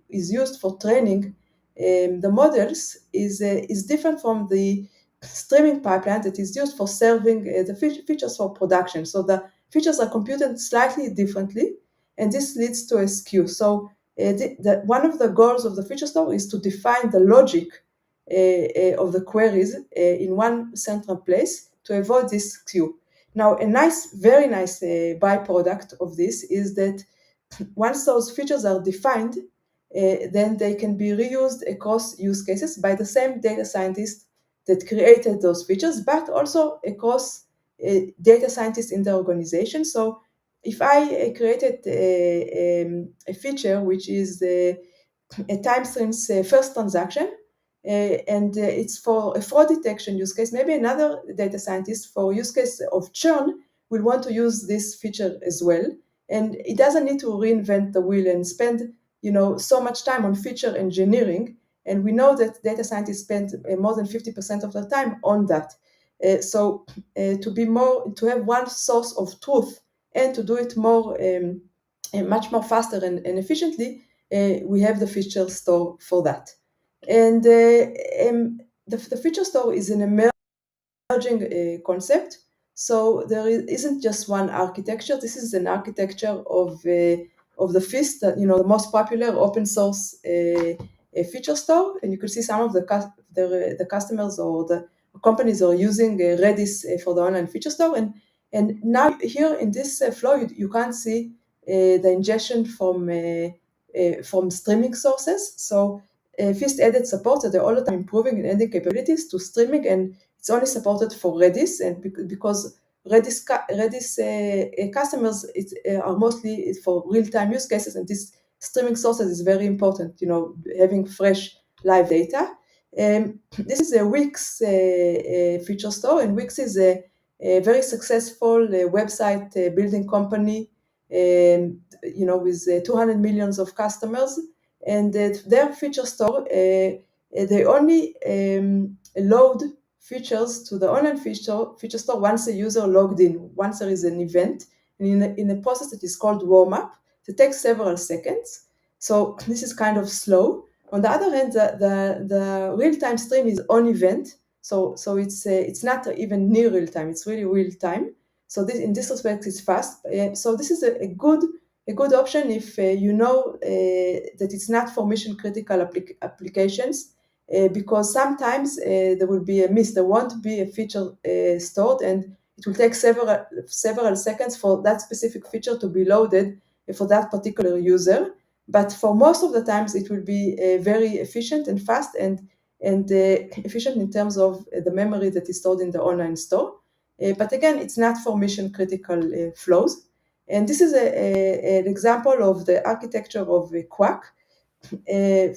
is used for training the models is different from the streaming pipeline that is used for serving the features for production. So the features are computed slightly differently, and this leads to a skew. So one of the goals of the feature store is to define the logic of the queries in one central place to avoid this skew. Now, very nice byproduct of this is that once those features are defined, then they can be reused across use cases by the same data scientist that created those features, but also across data scientists in the organization. So if I created a feature which is a time stream's first transaction, and it's for a fraud detection use case, maybe another data scientist for use case of churn will want to use this feature as well. And it doesn't need to reinvent the wheel and spend so much time on feature engineering. And we know that data scientists spend more than 50% of their time on that. So to have one source of truth and to do it much more faster and efficiently, we have the feature store for that. And the feature store is an emerging concept. So there isn't just one architecture. This is an architecture of the FIST, the most popular open source feature store. And you can see some of the customers or the companies are using Redis for the online feature store. And now here in this flow, you can't see the ingestion from streaming sources. So FIST added support, so they're all the time improving and adding capabilities to streaming, and it's only supported for Redis, and because Redis customers are mostly for real-time use cases, and this streaming sources is very important, having fresh live data. This is a Wix feature store, and Wix is a very successful website building company, with 200 millions of customers. And their feature store, they only load features to the online feature store once a user logged in, once there is an event, and in a process that is called warm-up. It takes several seconds. So this is kind of slow. On the other hand, the real-time stream is on event, so it's not even near real-time, it's really real-time. So in this respect, it's fast. So this is a good option if you know that it's not for mission critical applications, because sometimes there will be a miss. There won't be a feature stored, and it will take several seconds for that specific feature to be loaded for that particular user. But for most of the times, it will be very efficient and fast and efficient in terms of the memory that is stored in the online store. But again, it's not for mission critical flows. And this is an example of the architecture of Quack. Here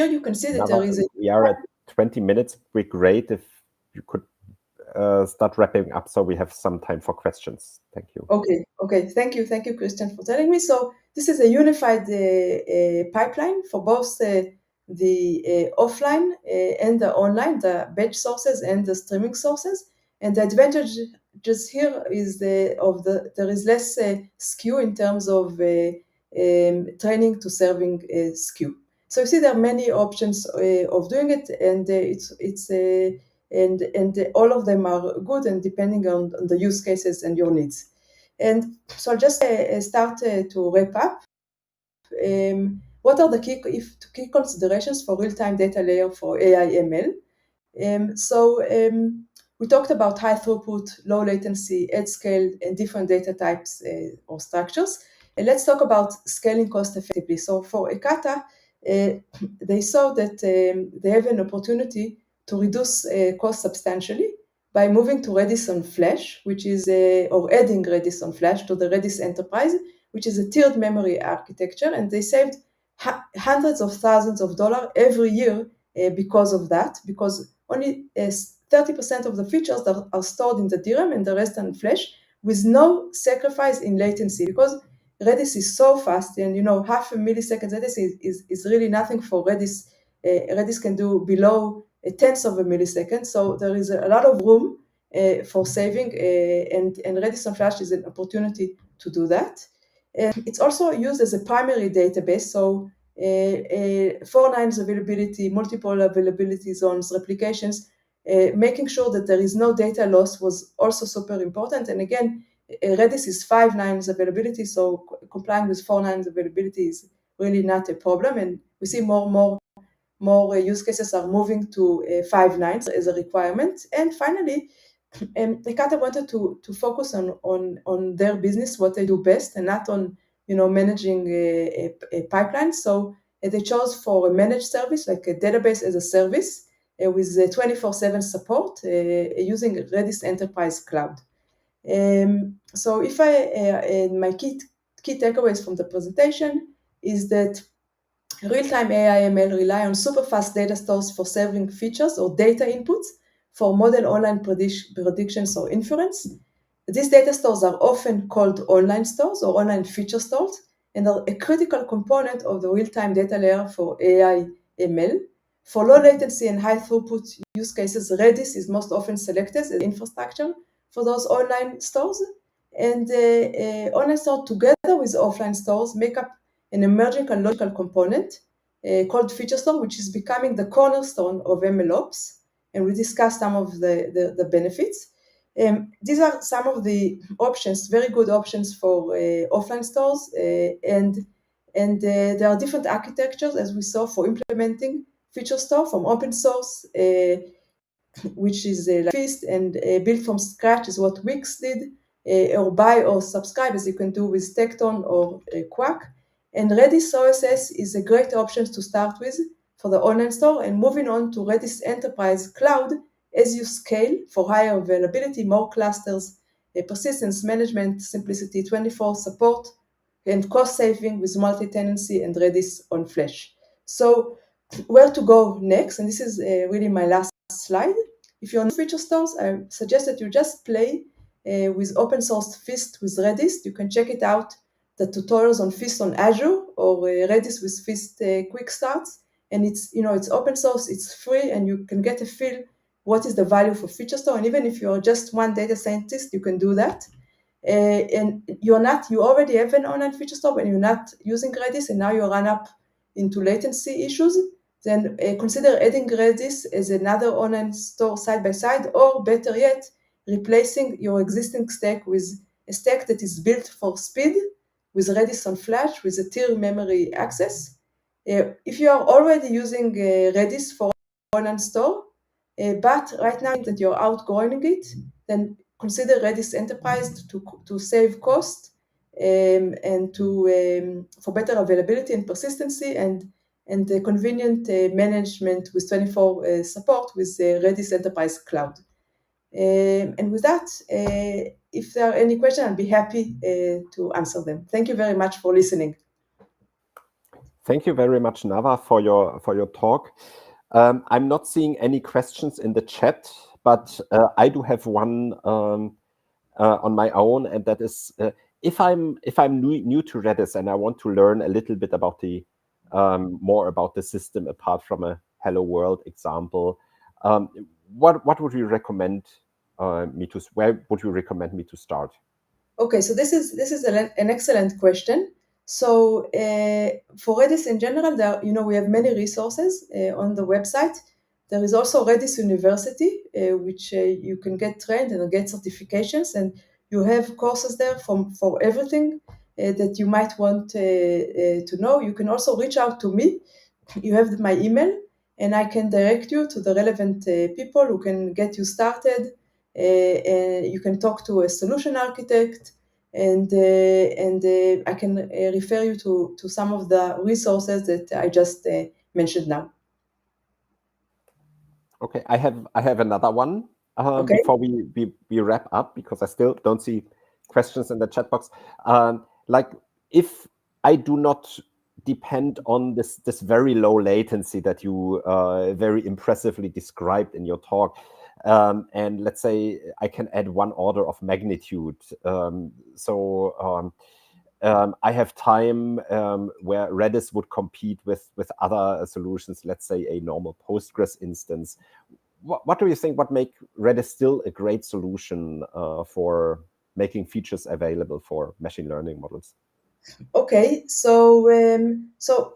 you can see that there is we are at 20 minutes. It would be great if you could start wrapping up so we have some time for questions. Thank you. Okay. Thank you, Kristian, for telling me. So this is a unified pipeline for both the offline and the online, the batch sources and the streaming sources. And the advantage just here is there is less skew in terms of training to serving skew. So you see there are many options of doing it, and and all of them are good and depending on the use cases and your needs. And so I'll just start to wrap up. What are the key considerations for real-time data layer for AI/ML? We talked about high throughput, low latency, at scale, and different data types or structures. Let's talk about scaling cost effectively. So for Ekata, they saw that they have an opportunity to reduce cost substantially by moving to Redis on Flash, which is or adding Redis on Flash to the Redis Enterprise, which is a tiered memory architecture, and they saved hundreds of thousands of dollars every year because of that, because only 30% of the features that are stored in the DRAM and the rest on Flash, with no sacrifice in latency, because Redis is so fast, and half a millisecond Redis is really nothing for Redis. Redis can do below a tenth of a millisecond, so there is a lot of room for saving, and Redis on Flash is an opportunity to do that. It's also used as a primary database, so 4 nines availability, multiple availability zones, replications, making sure that there is no data loss was also super important. And again, Redis is 5 nines availability, so complying with 4 nines availability is really not a problem. And we see more use cases are moving to 5 nines as a requirement. And finally, Ekata wanted to focus on their business, what they do best, and not on managing a pipeline. So they chose for a managed service, like a database as a service, with 24/7 support using Redis Enterprise Cloud. So if my key takeaways from the presentation is that RealTime AIML rely on super fast data stores for serving features or data inputs for model online predictions or inference. These data stores are often called online stores or online feature stores and are a critical component of the real-time data layer for AI ML. For low latency and high throughput use cases, Redis is most often selected as infrastructure for those online stores. And online stores together with offline stores make up an emerging and logical component called FeatureStore, which is becoming the cornerstone of MLOps. And we discussed some of the benefits. These are some of the options, very good options for offline stores, and there are different architectures, as we saw, for implementing FeatureStore, from open source, which is like Feast, and built from scratch is what Wix did, or buy or subscribe, as you can do with Tekton or Quack. And Redis OSS is a great option to start with for the online store, and moving on to Redis Enterprise Cloud as you scale for higher availability, more clusters, persistence management, simplicity, 24 support, and cost saving with multi-tenancy and Redis on Flash. So where to go next? And this is really my last slide. If you're on feature stores, I suggest that you just play with open source Feast with Redis. You can check it out, the tutorials on Feast on Azure or Redis with Feast quick starts. And it's open source, it's free, and you can get a feel what is the value for FeatureStore. And even if you're just one data scientist, you can do that. And you already have an online FeatureStore, but you're not using Redis, and now you run up into latency issues, then consider adding Redis as another online store side by side, or better yet, replacing your existing stack with a stack that is built for speed with Redis on Flash with a tier memory access. If you are already using Redis for online store, but right now that you're outgrowing it, then consider Redis Enterprise to save cost and for better availability and persistency, and the convenient management with 24 support with Redis Enterprise Cloud. And with that, if there are any questions, I'll be happy to answer them. Thank you very much for listening. Thank you very much, Nava, for your talk. I'm not seeing any questions in the chat, but I do have one on my own, and that is if I'm new to Redis and I want to learn a little bit about the more about the system apart from a Hello World example, what would you recommend where would you recommend me to start? Okay, so this is an excellent question. So for Redis in general, we have many resources on the website. There is also Redis University, which you can get trained and get certifications, and you have courses there for everything that you might want to know. You can also reach out to me. You have my email, and I can direct you to the relevant people who can get you started. You can talk to a solution architect, and I can refer you to some of the resources that I just mentioned now. Okay, I have another one Okay. before we wrap up, because I still don't see questions in the chat box. Like, if I do not depend on this very low latency that you very impressively described in your talk, and let's say I can add one order of magnitude, I have time where Redis would compete with other solutions, let's say a normal Postgres instance. What do you think? What make Redis still a great solution for making features available for machine learning models? Okay, so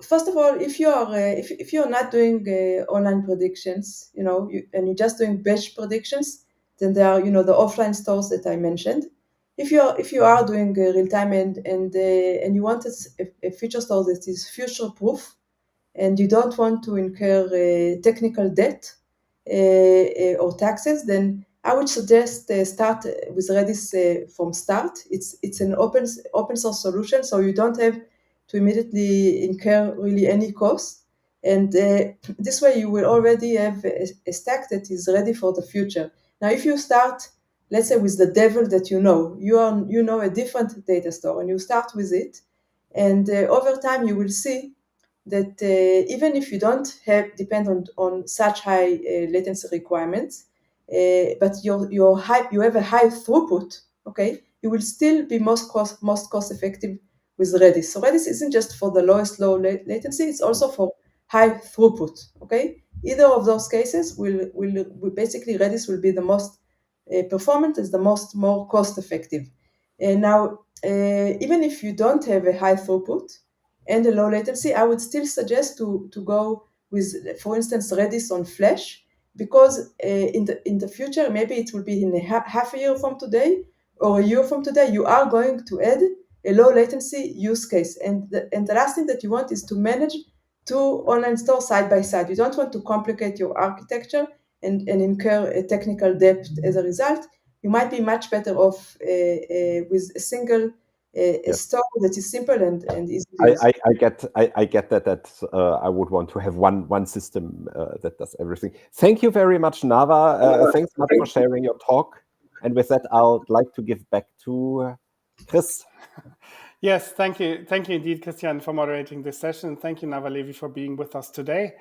first of all, if you're not doing online predictions, and you're just doing batch predictions, then there are the offline stores that I mentioned. If you are doing real time and you want a feature store that is future proof, and you don't want to incur technical debt or taxes, then I would suggest start with Redis from start. It's an open source solution, so you don't have to immediately incur really any cost. And this way, you will already have a stack that is ready for the future. Now, if you start, let's say, with the devil that you know a different data store, and you start with it, and over time you will see that even if you don't depend on such high latency requirements, but you have a high throughput, okay, you will still be most cost effective with Redis. So Redis isn't just for the lowest low latency; it's also for high throughput. Okay, either of those cases will basically Redis will be the most performant, is the more cost effective. Now, even if you don't have a high throughput and a low latency, I would still suggest to go with, for instance, Redis on Flash, because in the future, maybe it will be in half a year from today or a year from today, you are going to add a low latency use case. And the last thing that you want is to manage two online stores side by side. You don't want to complicate your architecture and incur a technical debt as a result. You might be much better off with a single store that is simple and easy to use. I get that I would want to have one system that does everything. Thank you very much, Nava. Thanks much for sharing your talk. And with that, I would like to give back to Chris. Yes, thank you indeed, Kristian, for moderating this session. Thank you, Nava Levy, for being with us today.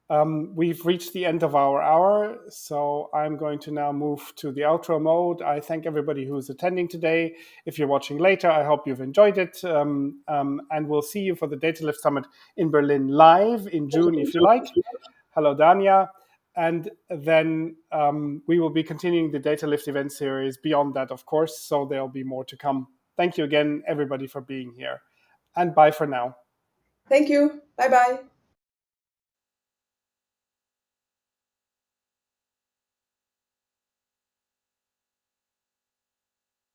We've reached the end of our hour, so I'm going to now move to the outro mode. I thank everybody who's attending today. If you're watching later, I hope you've enjoyed it. And we'll see you for the Datalift Summit in Berlin live in June, if you like. Hello, Dânia. And then we will be continuing the Datalift event series beyond that, of course, so there'll be more to come. Thank you again, everybody, for being here. And bye for now. Thank you. Bye-bye.